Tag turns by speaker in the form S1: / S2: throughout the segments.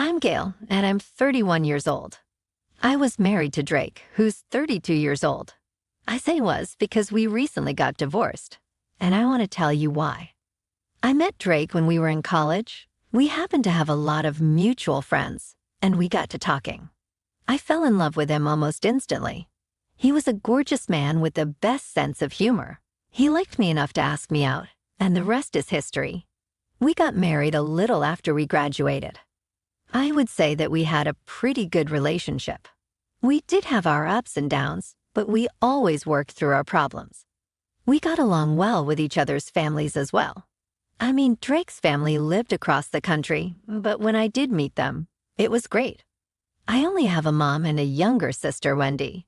S1: I'm Gail, and I'm 31 years old. I was married to Drake, who's 32 years old. I say was because we recently got divorced, and I want to tell you why. I met Drake when we were in college. We happened to have a lot of mutual friends, and we got to talking. I fell in love with him almost instantly. He was a gorgeous man with the best sense of humor. He liked me enough to ask me out, and the rest is history. We got married a little after we graduated. I would say that we had a pretty good relationship. We did have our ups and downs, but we always worked through our problems. We got along well with each other's families as well. I mean, Drake's family lived across the country, but when I did meet them, it was great. I only have a mom and a younger sister, Wendy.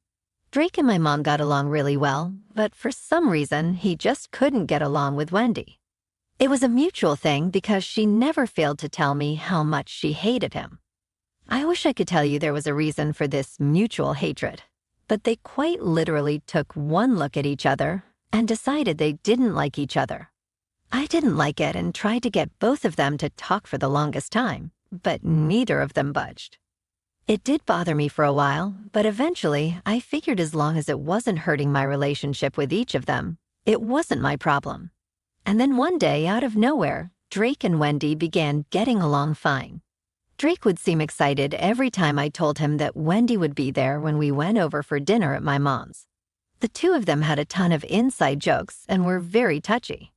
S1: Drake and my mom got along really well, but for some reason, he just couldn't get along with Wendy. It was a mutual thing because she never failed to tell me how much she hated him. I wish I could tell you there was a reason for this mutual hatred, but they quite literally took one look at each other and decided they didn't like each other. I didn't like it and tried to get both of them to talk for the longest time, but neither of them budged. It did bother me for a while, but eventually I figured as long as it wasn't hurting my relationship with each of them, it wasn't my problem. And then one day, out of nowhere, Drake and Wendy began getting along fine. Drake would seem excited every time I told him that Wendy would be there when we went over for dinner at my mom's. The two of them had a ton of inside jokes and were very touchy.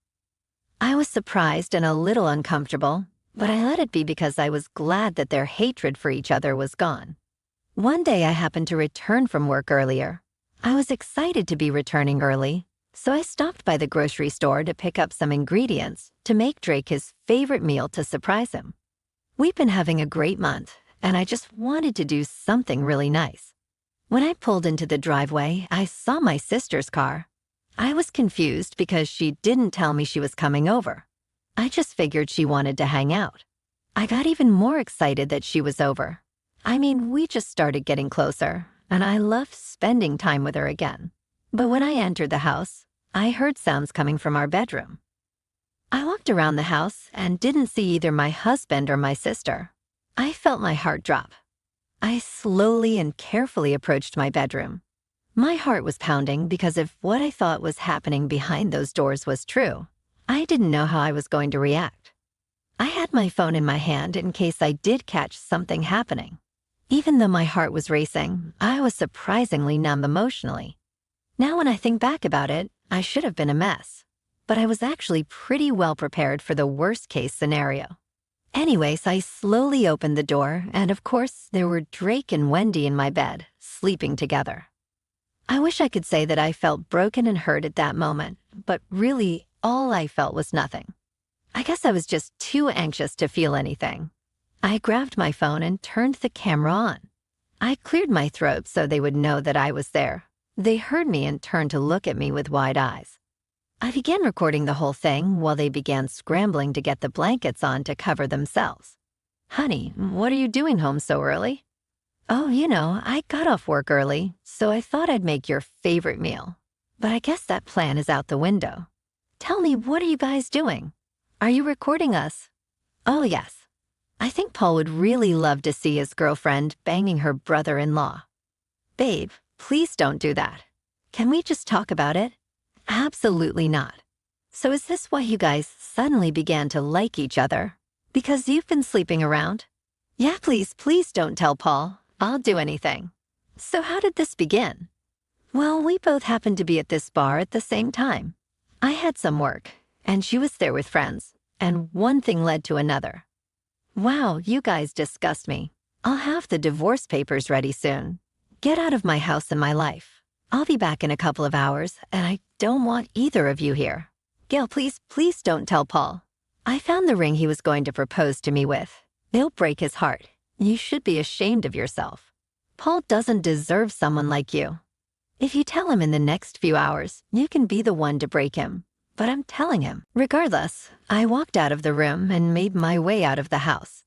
S1: I was surprised and a little uncomfortable, but I let it be because I was glad that their hatred for each other was gone. One day I happened to return from work earlier. I was excited to be returning early, so I stopped by the grocery store to pick up some ingredients to make Drake his favorite meal to surprise him. We've been having a great month, and I just wanted to do something really nice. When I pulled into the driveway, I saw my sister's car. I was confused because she didn't tell me she was coming over. I just figured she wanted to hang out. I got even more excited that she was over. I mean, we just started getting closer, and I loved spending time with her again. But when I entered the house, I heard sounds coming from our bedroom. I walked around the house and didn't see either my husband or my sister. I felt my heart drop. I slowly and carefully approached my bedroom. My heart was pounding because if what I thought was happening behind those doors was true, I didn't know how I was going to react. I had my phone in my hand in case I did catch something happening. Even though my heart was racing, I was surprisingly numb emotionally. Now when I think back about it, I should have been a mess, but I was actually pretty well prepared for the worst-case scenario. Anyways, I slowly opened the door, and of course, there were Drake and Wendy in my bed, sleeping together. I wish I could say that I felt broken and hurt at that moment, but really, all I felt was nothing. I guess I was just too anxious to feel anything. I grabbed my phone and turned the camera on. I cleared my throat so they would know that I was there. They heard me and turned to look at me with wide eyes. I began recording the whole thing while they began scrambling to get the blankets on to cover themselves. "Honey, what are you doing home so early?" "Oh, I got off work early, so I thought I'd make your favorite meal. But I guess that plan is out the window. Tell me, what are you guys doing? Are you recording us?" "Oh, yes. I think Paul would really love to see his girlfriend banging her brother-in-law." "Babe, please don't do that. Can we just talk about it?" "Absolutely not. So is this why you guys suddenly began to like each other? Because you've been sleeping around?" "Yeah, please don't tell Paul. I'll do anything." "So how did this begin?" "Well, we both happened to be at this bar at the same time. I had some work, and she was there with friends, and one thing led to another." "Wow, you guys disgust me. I'll have the divorce papers ready soon. Get out of my house and my life. I'll be back in a couple of hours, and I don't want either of you here. Gail, please don't tell Paul. I found the ring he was going to propose to me with. It'll break his heart. You should be ashamed of yourself. Paul doesn't deserve someone like you. If you tell him in the next few hours, you can be the one to break him. But I'm telling him." Regardless, I walked out of the room and made my way out of the house.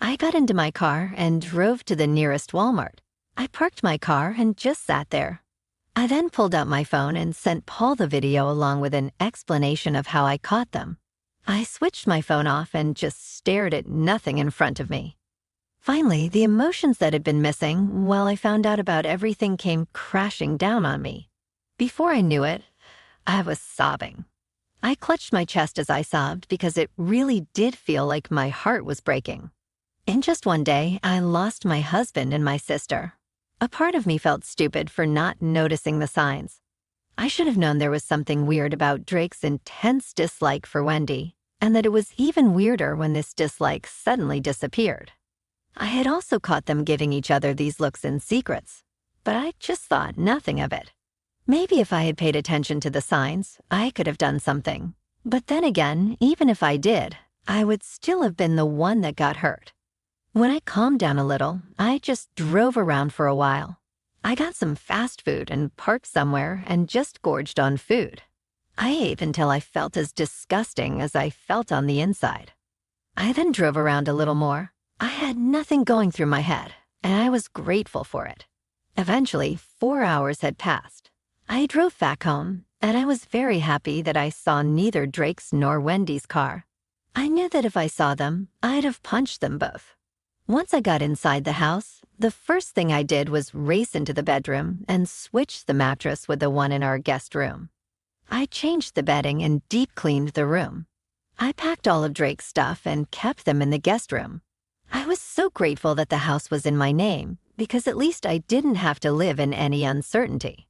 S1: I got into my car and drove to the nearest Walmart. I parked my car and just sat there. I then pulled out my phone and sent Paul the video along with an explanation of how I caught them. I switched my phone off and just stared at nothing in front of me. Finally, the emotions that had been missing while I found out about everything came crashing down on me. Before I knew it, I was sobbing. I clutched my chest as I sobbed because it really did feel like my heart was breaking. In just one day, I lost my husband and my sister. A part of me felt stupid for not noticing the signs. I should have known there was something weird about Drake's intense dislike for Wendy, and that it was even weirder when this dislike suddenly disappeared. I had also caught them giving each other these looks in secrets, but I just thought nothing of it. Maybe if I had paid attention to the signs, I could have done something. But then again, even if I did, I would still have been the one that got hurt. When I calmed down a little, I just drove around for a while. I got some fast food and parked somewhere and just gorged on food. I ate until I felt as disgusting as I felt on the inside. I then drove around a little more. I had nothing going through my head, and I was grateful for it. Eventually, 4 hours had passed. I drove back home, and I was very happy that I saw neither Drake's nor Wendy's car. I knew that if I saw them, I'd have punched them both. Once I got inside the house, the first thing I did was race into the bedroom and switch the mattress with the one in our guest room. I changed the bedding and deep cleaned the room. I packed all of Drake's stuff and kept them in the guest room. I was so grateful that the house was in my name, because at least I didn't have to live in any uncertainty.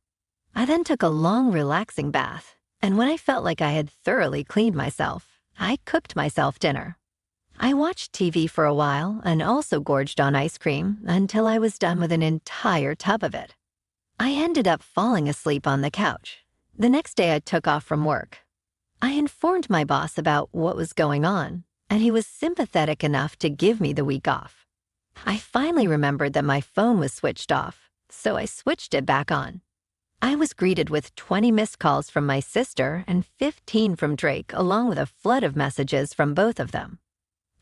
S1: I then took a long, relaxing bath, and when I felt like I had thoroughly cleaned myself, I cooked myself dinner. I watched TV for a while and also gorged on ice cream until I was done with an entire tub of it. I ended up falling asleep on the couch. The next day I took off from work. I informed my boss about what was going on, and he was sympathetic enough to give me the week off. I finally remembered that my phone was switched off, so I switched it back on. I was greeted with 20 missed calls from my sister and 15 from Drake, along with a flood of messages from both of them.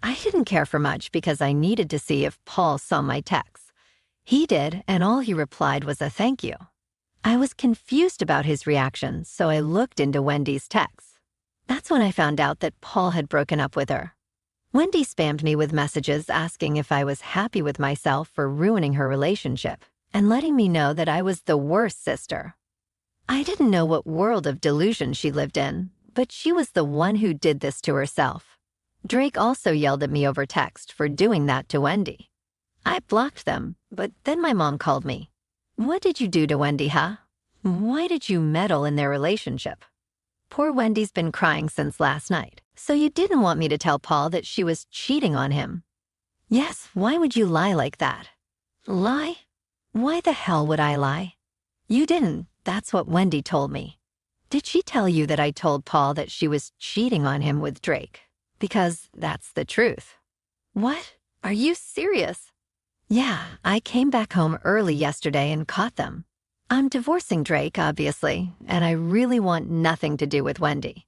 S1: I didn't care for much because I needed to see if Paul saw my texts. He did, and all he replied was a thank you. I was confused about his reaction, so I looked into Wendy's texts. That's when I found out that Paul had broken up with her. Wendy spammed me with messages asking if I was happy with myself for ruining her relationship, and letting me know that I was the worst sister. I didn't know what world of delusion she lived in, but she was the one who did this to herself. Drake also yelled at me over text for doing that to Wendy. I blocked them, but then my mom called me. "What did you do to Wendy, huh? Why did you meddle in their relationship? Poor Wendy's been crying since last night, so you didn't want me to tell Paul that she was cheating on him." Yes, why would you lie like that? Lie? Why the hell would I lie? You didn't. That's what Wendy told me. Did she tell you that I told Paul that she was cheating on him with Drake? Because that's the truth. What? Are you serious? Yeah, I came back home early yesterday and caught them. I'm divorcing Drake, obviously, and I really want nothing to do with Wendy.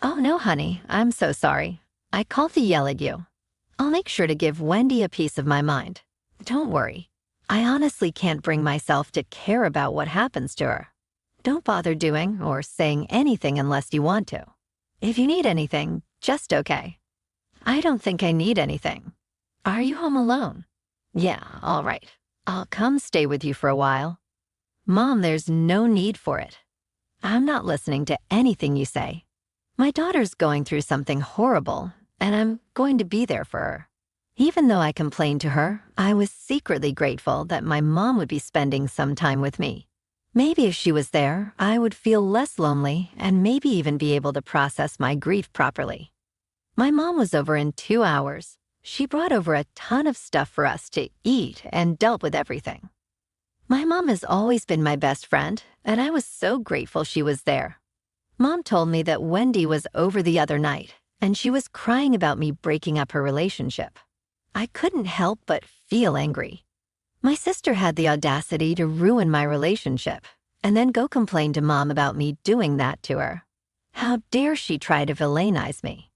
S1: Oh no, honey, I'm so sorry. I called to yell at you. I'll make sure to give Wendy a piece of my mind. Don't worry. I honestly can't bring myself to care about what happens to her. Don't bother doing or saying anything unless you want to. If you need anything, just okay. I don't think I need anything. Are you home alone? Yeah, all right. I'll come stay with you for a while. Mom, there's no need for it. I'm not listening to anything you say. My daughter's going through something horrible, and I'm going to be there for her. Even though I complained to her, I was secretly grateful that my mom would be spending some time with me. Maybe if she was there, I would feel less lonely and maybe even be able to process my grief properly. My mom was over in 2 hours. She brought over a ton of stuff for us to eat and dealt with everything. My mom has always been my best friend, and I was so grateful she was there. Mom told me that Wendy was over the other night, and she was crying about me breaking up her relationship. I couldn't help but feel angry. My sister had the audacity to ruin my relationship and then go complain to Mom about me doing that to her. How dare she try to villainize me?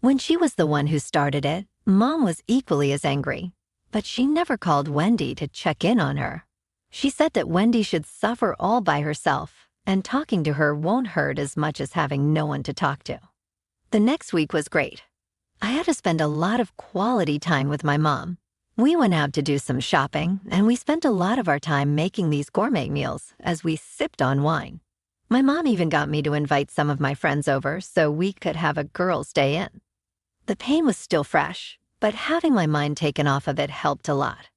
S1: When she was the one who started it, Mom was equally as angry, but she never called Wendy to check in on her. She said that Wendy should suffer all by herself, and talking to her won't hurt as much as having no one to talk to. The next week was great. I had to spend a lot of quality time with my mom. We went out to do some shopping, and we spent a lot of our time making these gourmet meals as we sipped on wine. My mom even got me to invite some of my friends over so we could have a girls' day in. The pain was still fresh, but having my mind taken off of it helped a lot.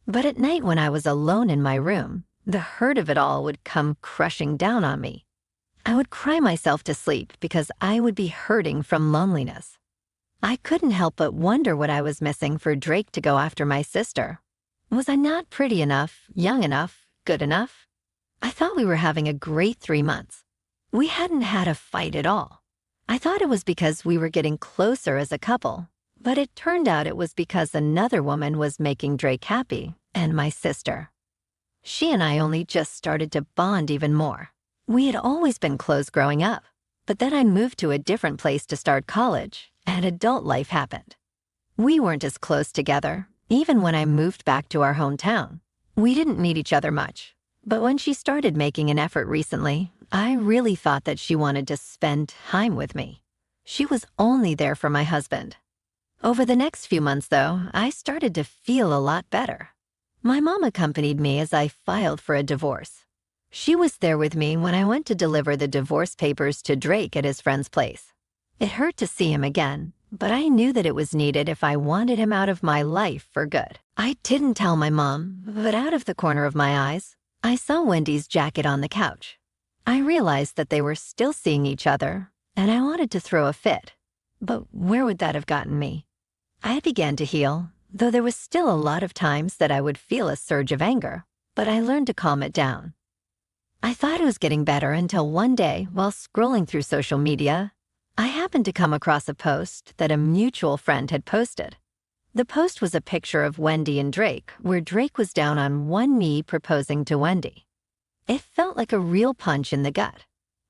S1: But at night when I was alone in my room, the hurt of it all would come crushing down on me. I would cry myself to sleep because I would be hurting from loneliness. I couldn't help but wonder what I was missing for Drake to go after my sister. Was I not pretty enough, young enough, good enough? I thought we were having a great 3 months. We hadn't had a fight at all. I thought it was because we were getting closer as a couple, but it turned out it was because another woman was making Drake happy, and my sister. She and I only just started to bond even more. We had always been close growing up, but then I moved to a different place to start college, and adult life happened. We weren't as close together, even when I moved back to our hometown. We didn't meet each other much, but when she started making an effort recently, I really thought that she wanted to spend time with me. She was only there for my husband. Over the next few months, though, I started to feel a lot better. My mom accompanied me as I filed for a divorce. She was there with me when I went to deliver the divorce papers to Drake at his friend's place. It hurt to see him again, but I knew that it was needed if I wanted him out of my life for good. I didn't tell my mom, but out of the corner of my eyes, I saw Wendy's jacket on the couch. I realized that they were still seeing each other, and I wanted to throw a fit. But where would that have gotten me? I began to heal, though there was still a lot of times that I would feel a surge of anger, but I learned to calm it down. I thought it was getting better until one day, while scrolling through social media, I happened to come across a post that a mutual friend had posted. The post was a picture of Wendy and Drake, where Drake was down on one knee proposing to Wendy. It felt like a real punch in the gut.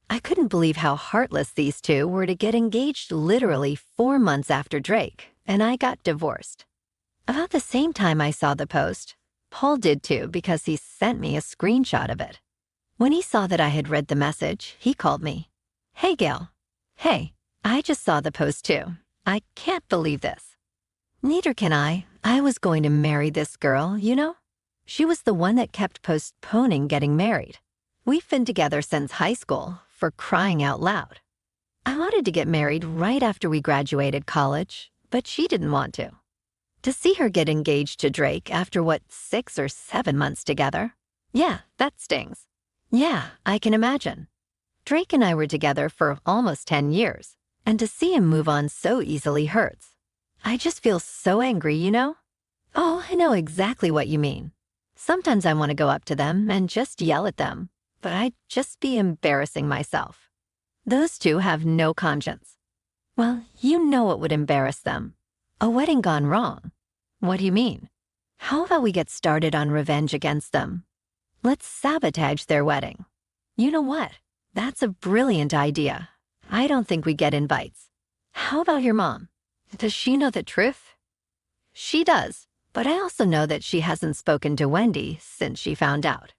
S1: I couldn't believe how heartless these two were to get engaged literally 4 months after Drake, and I got divorced. About the same time I saw the post, Paul did too because he sent me a screenshot of it. When he saw that I had read the message, he called me. "Hey, Gail. Hey, I just saw the post too. I can't believe this." Neither can I. I was going to marry this girl, you know? She was the one that kept postponing getting married. We've been together since high school, for crying out loud. I wanted to get married right after we graduated college, but she didn't want to. To see her get engaged to Drake after, 6 or 7 months together? Yeah, that stings. Yeah, I can imagine. Drake and I were together for almost 10 years, and to see him move on so easily hurts. I just feel so angry, you know? Oh, I know exactly what you mean. Sometimes I want to go up to them and just yell at them, but I'd just be embarrassing myself. Those two have no conscience. Well, you know what would embarrass them. A wedding gone wrong. What do you mean? How about we get started on revenge against them? Let's sabotage their wedding. You know what? That's a brilliant idea. I don't think we get invites. How about your mom? Does she know the truth? She does, but I also know that she hasn't spoken to Wendy since she found out.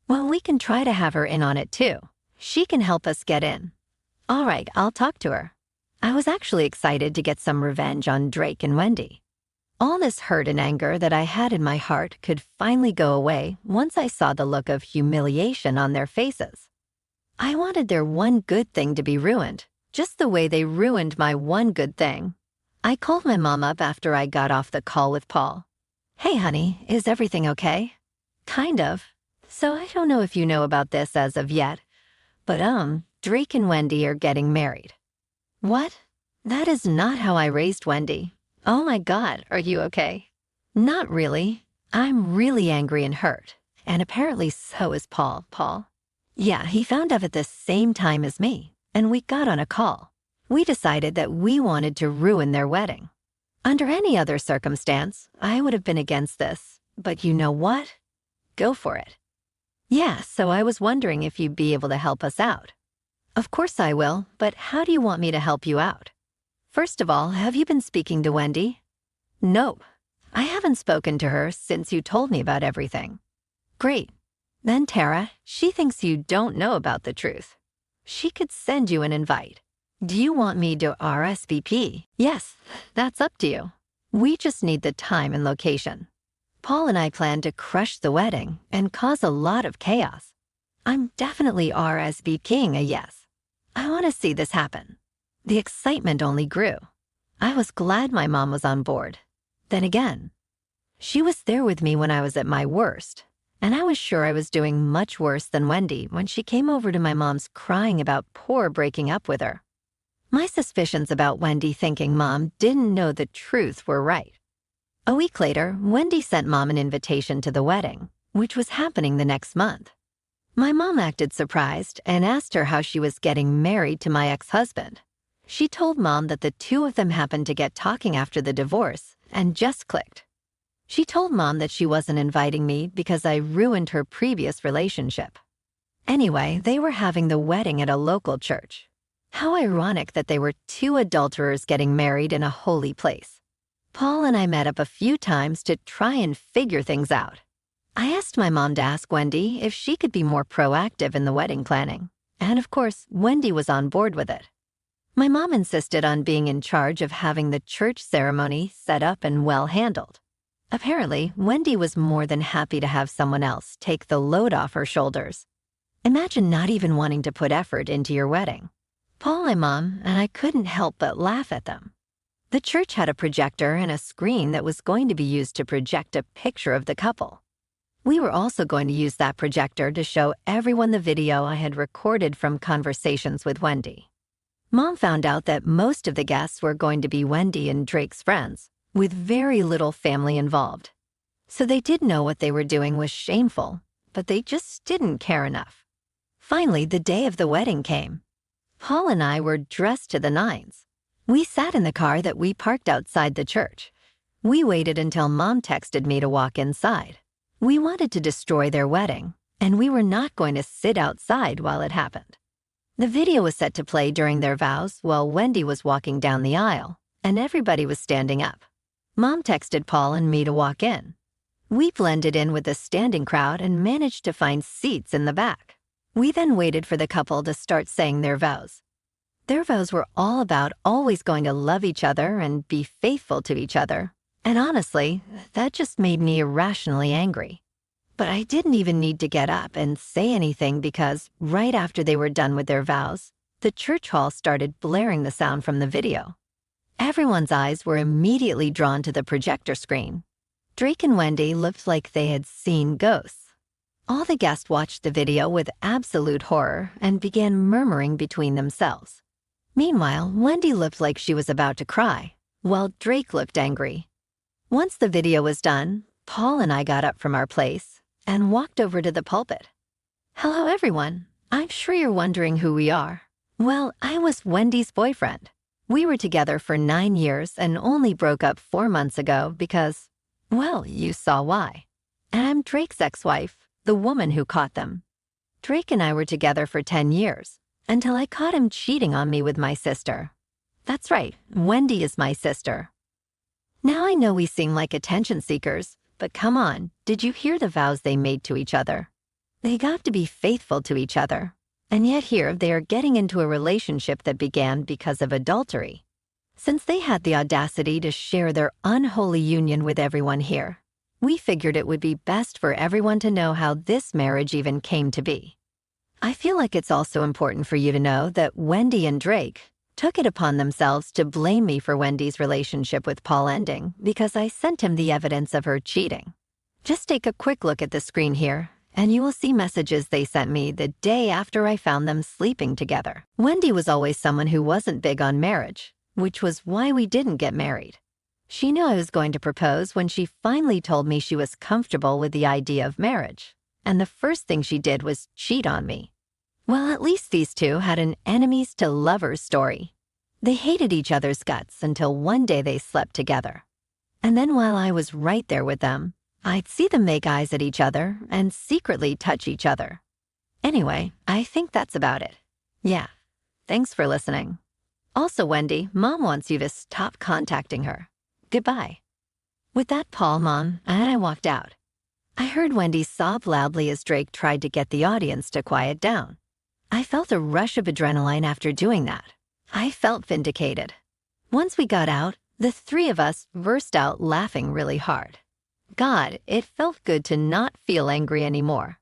S1: Well, we can try to have her in on it too. She can help us get in. All right, I'll talk to her. I was actually excited to get some revenge on Drake and Wendy. All this hurt and anger that I had in my heart could finally go away once I saw the look of humiliation on their faces. I wanted their one good thing to be ruined, just the way they ruined my one good thing. I called my mom up after I got off the call with Paul. "Hey, honey, is everything okay?" "Kind of. So I don't know if you know about this as of yet, but Drake and Wendy are getting married." "What? That is not how I raised Wendy. Oh my God, are you okay?" "Not really. I'm really angry and hurt, and apparently so is Paul. Yeah, he found out at the same time as me, and we got on a call. We decided that we wanted to ruin their wedding. Under any other circumstance, I would have been against this, but you know what? Go for it." "Yeah, so I was wondering if you'd be able to help us out." "Of course I will, but how do you want me to help you out?" "First of all, have you been speaking to Wendy?" "Nope. I haven't spoken to her since you told me about everything." "Great. Then Tara, she thinks you don't know about the truth. She could send you an invite. Do you want me to RSVP? Yes, that's up to you. We just need the time and location. Paul and I plan to crush the wedding and cause a lot of chaos. I'm definitely RSVPing a yes. I want to see this happen. The excitement only grew. I was glad my mom was on board. Then again, she was there with me when I was at my worst, and I was sure I was doing much worse than Wendy when she came over to my mom's crying about poor breaking up with her. My suspicions about Wendy thinking Mom didn't know the truth were right. A week later, Wendy sent Mom an invitation to the wedding, which was happening the next month. My mom acted surprised and asked her how she was getting married to my ex-husband. She told Mom that the two of them happened to get talking after the divorce and just clicked. She told Mom that she wasn't inviting me because I ruined her previous relationship. Anyway, they were having the wedding at a local church. How ironic that they were two adulterers getting married in a holy place. Paul and I met up a few times to try and figure things out. I asked my mom to ask Wendy if she could be more proactive in the wedding planning. And of course, Wendy was on board with it. My mom insisted on being in charge of having the church ceremony set up and well handled. Apparently, Wendy was more than happy to have someone else take the load off her shoulders. Imagine not even wanting to put effort into your wedding. Paul and Mom and I couldn't help but laugh at them. The church had a projector and a screen that was going to be used to project a picture of the couple. We were also going to use that projector to show everyone the video I had recorded from conversations with Wendy. Mom found out that most of the guests were going to be Wendy and Drake's friends, with very little family involved. So they did know what they were doing was shameful, but they just didn't care enough. Finally, the day of the wedding came. Paul and I were dressed to the nines. We sat in the car that we parked outside the church. We waited until Mom texted me to walk inside. We wanted to destroy their wedding, and we were not going to sit outside while it happened. The video was set to play during their vows while Wendy was walking down the aisle, and everybody was standing up. Mom texted Paul and me to walk in. We blended in with the standing crowd and managed to find seats in the back. We then waited for the couple to start saying their vows. Their vows were all about always going to love each other and be faithful to each other. And honestly, that just made me irrationally angry. But I didn't even need to get up and say anything because right after they were done with their vows, the church hall started blaring the sound from the video. Everyone's eyes were immediately drawn to the projector screen. Drake and Wendy looked like they had seen ghosts. All the guests watched the video with absolute horror and began murmuring between themselves. Meanwhile, Wendy looked like she was about to cry, while Drake looked angry. Once the video was done, Paul and I got up from our place and walked over to the pulpit. Hello, everyone. I'm sure you're wondering who we are. Well, I was Wendy's boyfriend. We were together for 9 years and only broke up 4 months ago because, well, you saw why. And I'm Drake's ex-wife, the woman who caught them. Drake and I were together for 10 years, until I caught him cheating on me with my sister. That's right, Wendy is my sister. Now I know we seem like attention seekers, but come on, did you hear the vows they made to each other? They got to be faithful to each other, and yet here they are getting into a relationship that began because of adultery. Since they had the audacity to share their unholy union with everyone here, we figured it would be best for everyone to know how this marriage even came to be. I feel like it's also important for you to know that Wendy and Drake took it upon themselves to blame me for Wendy's relationship with Paul ending because I sent him the evidence of her cheating. Just take a quick look at the screen here, and you will see messages they sent me the day after I found them sleeping together. Wendy was always someone who wasn't big on marriage, which was why we didn't get married. She knew I was going to propose when she finally told me she was comfortable with the idea of marriage, and the first thing she did was cheat on me. Well, at least these two had an enemies to lovers story. They hated each other's guts until one day they slept together. And then while I was right there with them, I'd see them make eyes at each other and secretly touch each other. Anyway, I think that's about it. Yeah, thanks for listening. Also, Wendy, Mom wants you to stop contacting her. Goodbye. With that, Paul, Mom, and I walked out. I heard Wendy sob loudly as Drake tried to get the audience to quiet down. I felt a rush of adrenaline after doing that. I felt vindicated. Once we got out, the three of us burst out laughing really hard. God, it felt good to not feel angry anymore.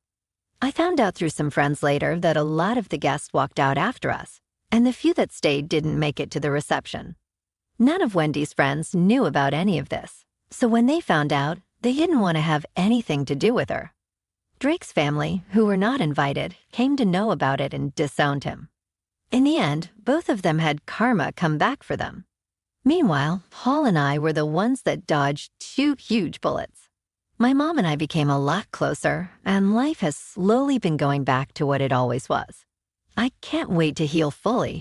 S1: I found out through some friends later that a lot of the guests walked out after us, and the few that stayed didn't make it to the reception. None of Wendy's friends knew about any of this, so when they found out, they didn't want to have anything to do with her. Drake's family, who were not invited, came to know about it and disowned him. In the end, both of them had karma come back for them. Meanwhile, Paul and I were the ones that dodged 2 huge bullets. My mom and I became a lot closer, and life has slowly been going back to what it always was. I can't wait to heal fully